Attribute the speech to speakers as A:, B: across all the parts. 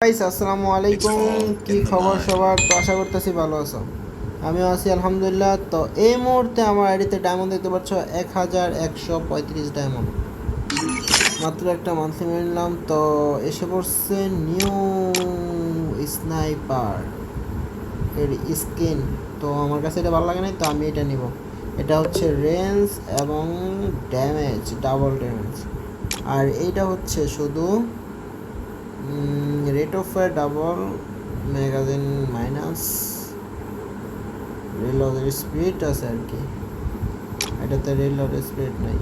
A: Guys আসসালামু আলাইকুম, কি খবর সবার? তো আশা করতেছি ভালো আছো। আমিও আছি আলহামদুলিল্লাহ। তো এই মুহূর্তে আমার আইডিতে ডায়মন্ড দেখতে পাচ্ছ 1135 ডায়মন্ড। মাত্র একটা মান্থলি নিলাম, তো এসে পড়ছে নিউ স্নাইপার এর স্কিন। তো আমার কাছে এটা ভালো লাগে না, তো আমি এটা নিব। এটা হচ্ছে রেঞ্জ এবং ড্যামেজ, ডাবল ড্যামেজ। আর এইটা হচ্ছে শুধু rate of fire double, magazine minus, রিলোডের স্পিড আছে আর কি। এটাতে রিলোডের স্পিড নাই,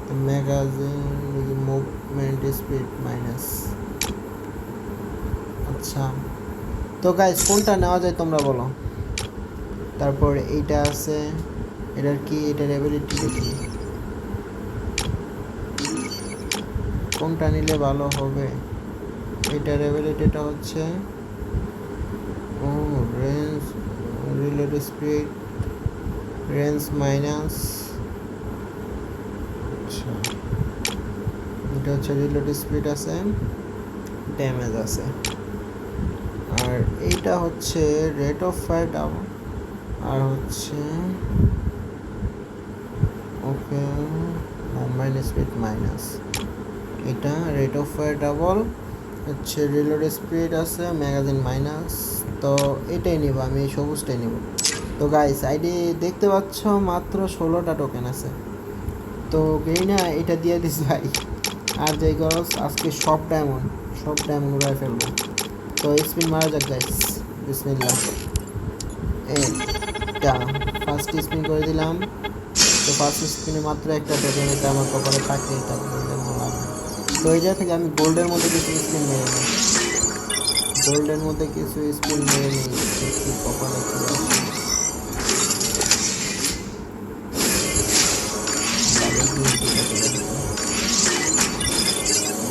A: তো ম্যাগাজিন মুভমেন্ট স্পিড মাইনাস। আচ্ছা, তো গাইস কোনটা নেওয়া যায় তোমরা বলো। তারপর এইটা আছে, এটার কি, এটার অ্যাবিলিটি দেখি কোনটা নিলে ভালো হবে। এটার অ্যাবিলিটিটা হচ্ছে range, reload speed, range minus. আচ্ছা, এটা হচ্ছে রিলোড স্পিড আছে, ড্যামেজ আছে। আর এইটা হচ্ছে রেট অফ ফায়ার ডাবল, আর হচ্ছে ওকে মুভমেন্ট স্পিড মাইনাস। এটা রেট অফ ফায়ার ডাবল, হচ্ছে রিলোড স্পিড আছে, ম্যাগাজিন মাইনাস। তো এটাই নিব আমি, এই সবুজটাই নিব। তো গাইস আইডি দেখতে পাচ্ছ মাত্র 16টা টোকেন আছে। তো গেইনা এটা দিয়ে দিস ভাই। আর যাই গরজ, আজকে সব ডায়মন্ড উড়ায় ফেলবো। তো স্পিন মারা যাক গাইস, বিসমিল্লাহ। এটা ফার্স্ট স্পিন করে দিলাম। তো ফার্স্ট স্পিনে মাত্র একটা টোকেন, এটা আমার কপালে থাকে, এটা বললে লাভ নেই। তো এই জায়গা থেকে আমি গোল্ডের মধ্যে কিছু স্পিন মেরে নিই, দেখি কপালে কি আসে।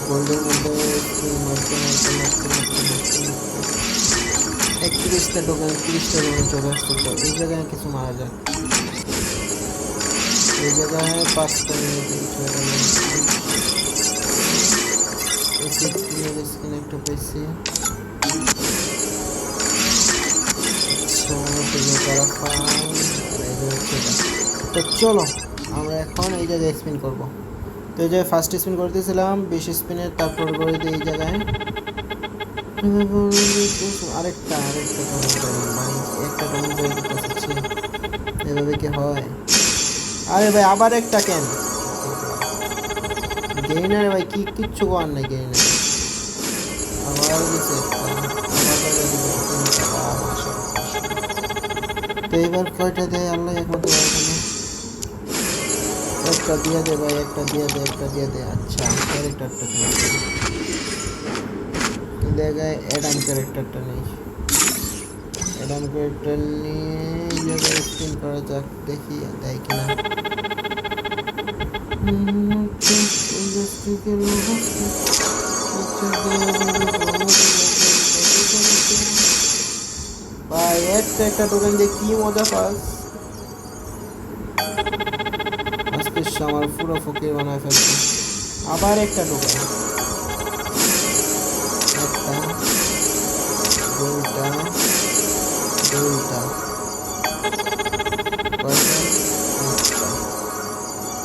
A: গোল্ডের মধ্যে স্পিন মারতে 31টা টোকেন, 30টা টোকেন চলে আসছে। তো এই জায়গায় কিছু মারা যায়, এই জায়গায় 5টা মিনিট স্কিন একটা পেয়েছি। তো চলো আমরা এখন এই জায়গায় স্পিন করব। তো এই জায়গায় ফার্স্ট স্পিন করে দিয়েছিলাম 20 স্পিনের, তারপর করে দিই এই জায়গায় আরেকটা একটা টমেটো দিতেছি। এভাবে কি হয়? আরে ভাই আবার একটা কেন? গেইনার ভাই কি কিচ্ছু করার নাই, গেইনার আবার দিছে তো এবার কয়টা দেয় আল্লাহ একমাত্র জানে। একটা দিয়ে দে ভাই, একটা দিয়ে দে। আচ্ছা, ক্যারেক্টারটা জায়গায় অ্যাডাম ক্যারেক্টারটা নেই, অ্যাডাম ক্যারেক্টার নিয়ে জায়গায় স্পিন করা যাক, দেখি দেয় কিনা। ভাই একটা টোকেন দিয়ে কি মজা পাস, আজকে আমার পুরো ফকির বানায় ফেলছে। আবার একটা টোকেন, একটা, দুইটা,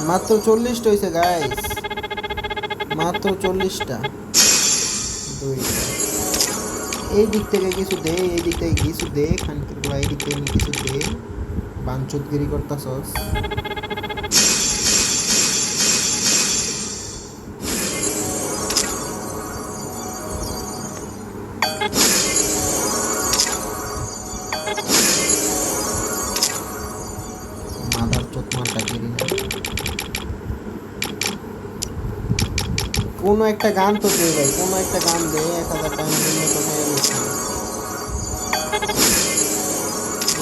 A: মাত্র 40টা হয়েছে গাইস, মাত্র 40টা। দুইটা, এই দিক থেকে কিছু দে, এই দিক থেকে কিছু দে, খানকির গুলা এই দিক থেকে কিছু দে, বাঞ্চুতগিরি করতাছস। মাদার চোত মারটা গিরি না, কোনো একটা গান তো দে ভাই, কোনো একটা গান দে। 1000 টাইম দিলে কোথায় গেছে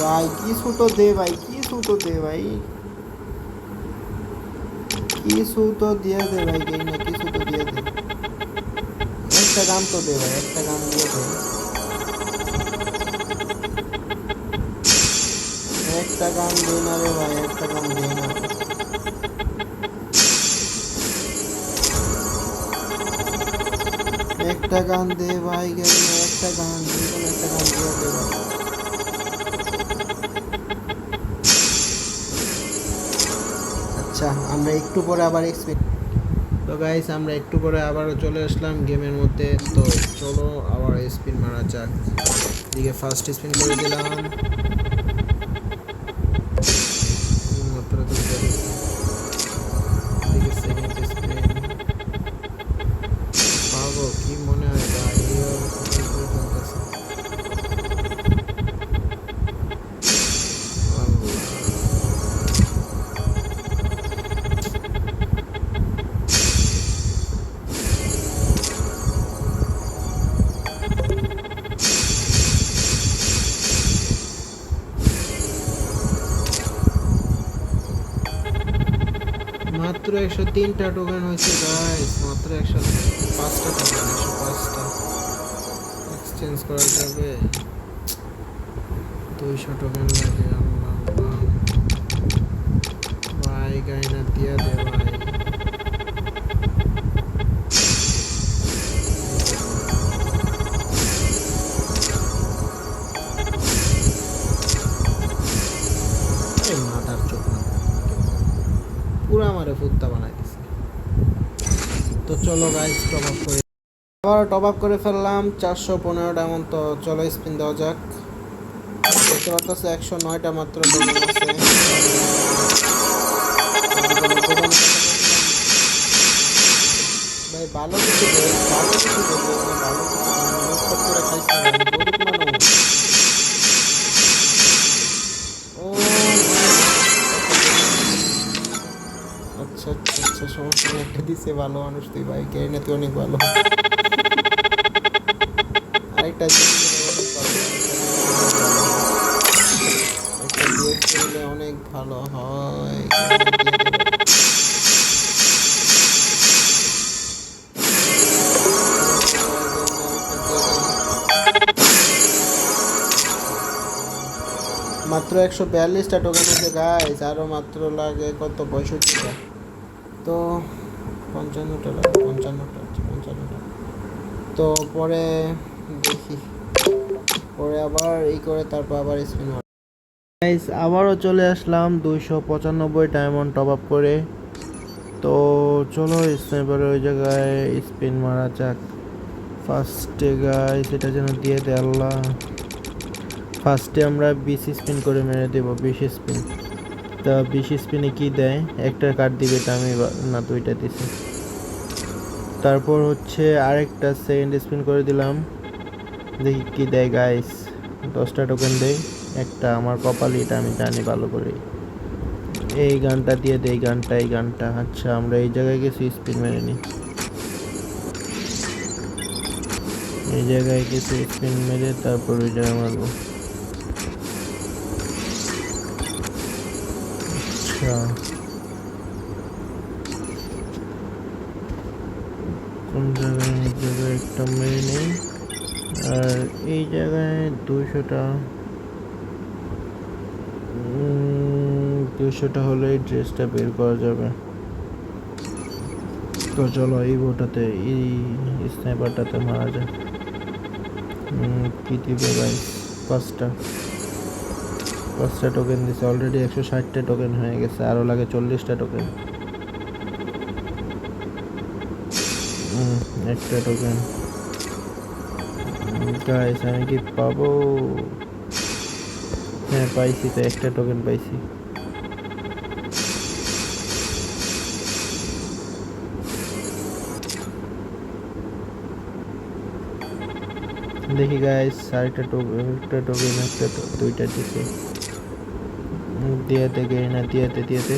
A: ভাই? কিছু তো দে ভাই, কিছু তো দে ভাই, কিছু তো দিয়ে দে ভাই, গেই না, কিছু তো দিয়ে দে। একটা গান তো দে ভাই, একটা গান দিয়ে দে, একটা গান দে না রে ভাই, একটা গান দে না। একটা গান দে ভাই, গেলে একটা গান, যে কোনো একটা গান দিয়ে দে ভাই। আচ্ছা আমরা একটু পরে আবার এক্সপেক্ট। তো গাইস আমরা একটু পরে আবারও চলে আসলাম গেমের মধ্যে। তো চলো আবার স্পিন মারা যাক। এদিকে ফার্স্ট স্পিন করে দিলাম, মাত্র দুটো দিছি। এদিকে সেকেন্ড স্পিন পাবো কি মনে হয় ভাই, চলতেছে। মাত্র 103টা টোকেন হয়েছে গাইস, মাত্র 105টা টোকেন, 105টা এক্সচেঞ্জ করা যাবে। 200 টোকেন লাগে। আল্লাহ আল্লাহ ভাই, গাইনা দিয়া দে ভাই। এই মাথার চোখ না, পুরো আমারে ফুত্তা বানাই দিছে। তো চলো গাইস টপ আপ করে, আবার টপ আপ করে ফেললাম 415 ডায়মন্ড। তো চলো স্পিন দেওয়া যাক। দেখতে পাচ্ছ 109টা মাত্র টোকেন আছে। ভাই ভালো কিছু দে, ভালো কিছু দে, ভালো কিছু লুটপাট করে খাইছ না ভাই, গরিব মানুষ। ও আচ্ছা আচ্ছা আচ্ছা, সমস্যা নেই, একটা দিছে ভালো মানুষ তুই ভাই, কেরিনা তুই অনেক ভালো। আরেকটা একটা দিয়ে খেললে অনেক ভালো হয়। মাত্র 142টা টোকেন আছে গাইস, আরও মাত্র লাগে কত, 65টা। তো 55টা লাগে, 55টা, 55টা। তো পরে দেখি, পরে আবার এই করে তারপর আবার স্পিন মার। গাইস আবারও চলে আসলাম 295 ডায়মন্ড টপ আপ করে। তো চলো স্নাইপারে ওই জায়গায় স্পিন মারা যাক। ফার্স্টে গাইস এটা যেন দিয়ে দে আল্লাহ। ফার্স্টে আমরা 20 স্পিন করে মেরে দেব, 20 স্পিন। তা 20 স্পিনে কি দেয়, একটা কার্ড দিবে, এটা আমি না দুইটা দিছি। তারপর হচ্ছে আরেকটা সেকেন্ড স্পিন করে দিলাম, দেখি কি দেয় গাইস। 10টা টোকেন দেয়, একটা আমার কপাল, এটা আমি জানি ভালো করে। এই গানটা দিয়ে দেয়, এই গানটা, এই গানটা। আচ্ছা আমরা এই জায়গায় গেছি স্পিন মেরে নিই, এই জায়গায় গেছি স্পিন মেরে তারপর ওই জায়গায় মারবো। আচ্ছা কোন জায়গায়, এই জায়গায় একটা মেরে নেই, আর এই জায়গায় 200টা হলে এই ড্রেসটা বের করা যাবে। তো চলো এই বোটাতে, এই স্নাইপারটাতে মারা যায়। কি দিবে ভাই, 5টা টোকেন দিছে অলরেডি, 160টা টোকেন হয়ে গেছে, আরও লাগে 40টা টোকেন। একটা টোকেন গাইস, আমি কি পাবো? হ্যাঁ পাইছি, তো একটা টোকেন পাইছি। দেখি গাইস আরেকটা টোকেন, একটা টোকেন, একটা দুইটা দিছে, দিয়েতে গেরিনা, দিয়েতে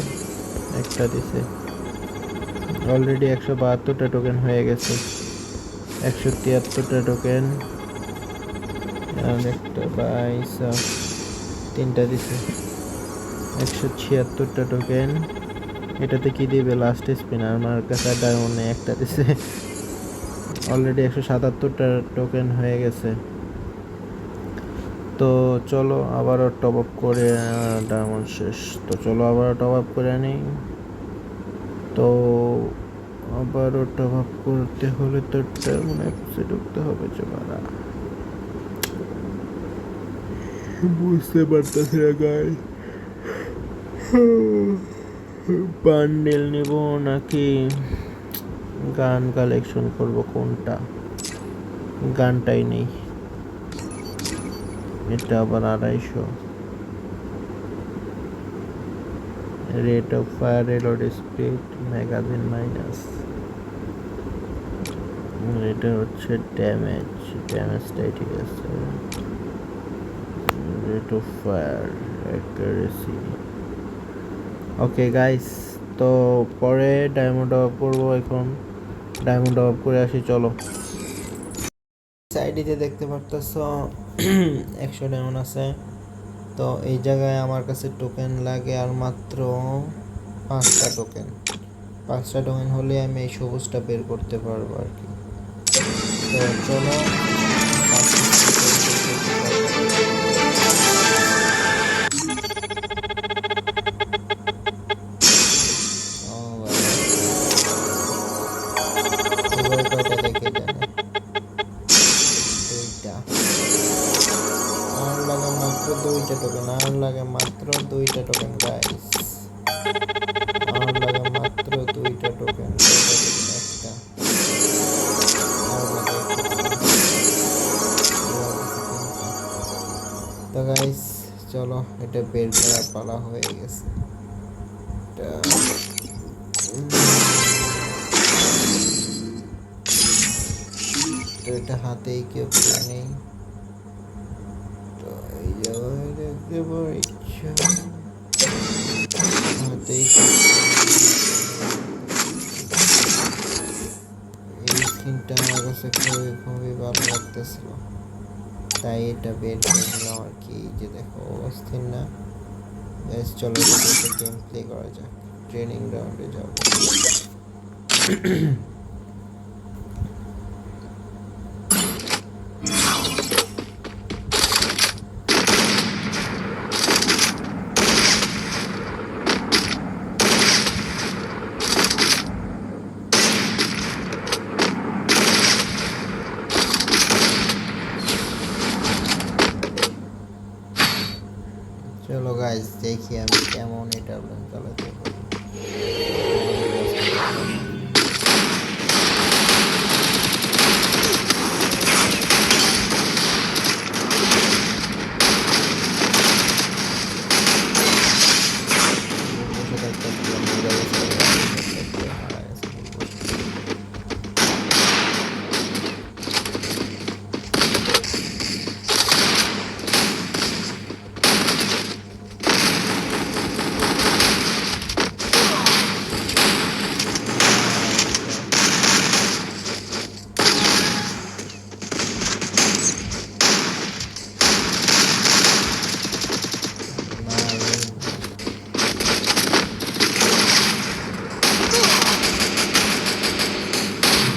A: একটা দিছে। অলরেডি 172টা টোকেন হয়ে গেছে, 173টা টোকেন, আর একটা পয়সা, 3টা দিছে, 176টা টোকেন। এটাতে কি দিবে লাস্ট স্পিন, আমার কাছে ডায়মন্ড নেই, একটা দিছে। অলরেডি 177টা টোকেন হয়ে গেছে। তো চলো আবারও টপ আপ করে, ডায়মন্ড শেষ, তো চলো আবারও টপ আপ করে নিই। তো আবারও টপ আপ করতে হলে তো তেমন অ্যাপসে ঢুকতে হবে চোখারা। বুঝতে পারতেছি না গাইস, বান্ডেল নেব নাকি গান কালেকশন করব, কোনটা? গানটাই নেই, এটা আবার 250। Rate of fire, reload speed, magazine minus. এটা হচ্ছে ড্যামেজটাই ঠিক আছে। Rate of fire, accuracy. Okay guys, তো পরে ডায়মন্ড অফ করবো, এখন ডায়মন্ড অফ করে আসি, চলো। সাইডে দেখতে পারতেছ 100 ডায়মন্ড আছে। তো এই জায়গায় আমার কাছে টোকেন লাগে আর মাত্র 5টা টোকেন। 5টা টোকেন হলে আমি এই সবুজটা বের করতে পারবো আর কি। তো চলো, দেখে জানে দুইটা আর লাগে মাত্র 2টা টোকেন গাইস, আর লাগে মাত্র 2টা টোকেন, একটা আর লাগে তো গাইস চলো, এটা বের করার পালা হয়ে গেছে। তো এটা হাতেই কেউ নেই, তো এই জায়গায় দেখতে পাচ্ছি হাতেই এই স্কিনটা আমার কাছে খুবই খুবই ভালো লাগতেছিল, তাই এটা বের করে নিলাম আর কি। যে দেখো অস্থির না গাইস, চলো এটা গেম প্লে করা যাক, ট্রেনিং রাউন্ডে যাব। চলো গাইস, দেখি আমি কেমন এটা চালাতে পারি।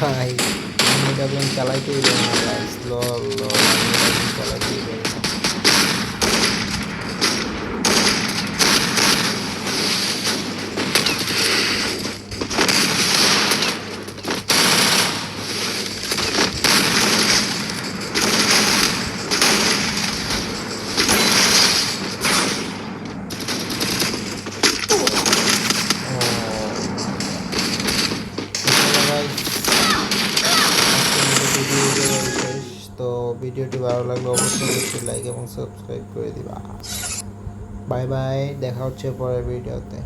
A: ভাই আমি এটা চালাইতেই পারি না গাইস, লল লল আমি এটা চালাইতেই পারি না। তো ভিডিওটি ভালো লাগলে অবশ্যই লাইক এবং সাবস্ক্রাইব করে দিবা। বাই বাই, দেখা হচ্ছে পরের ভিডিওতে।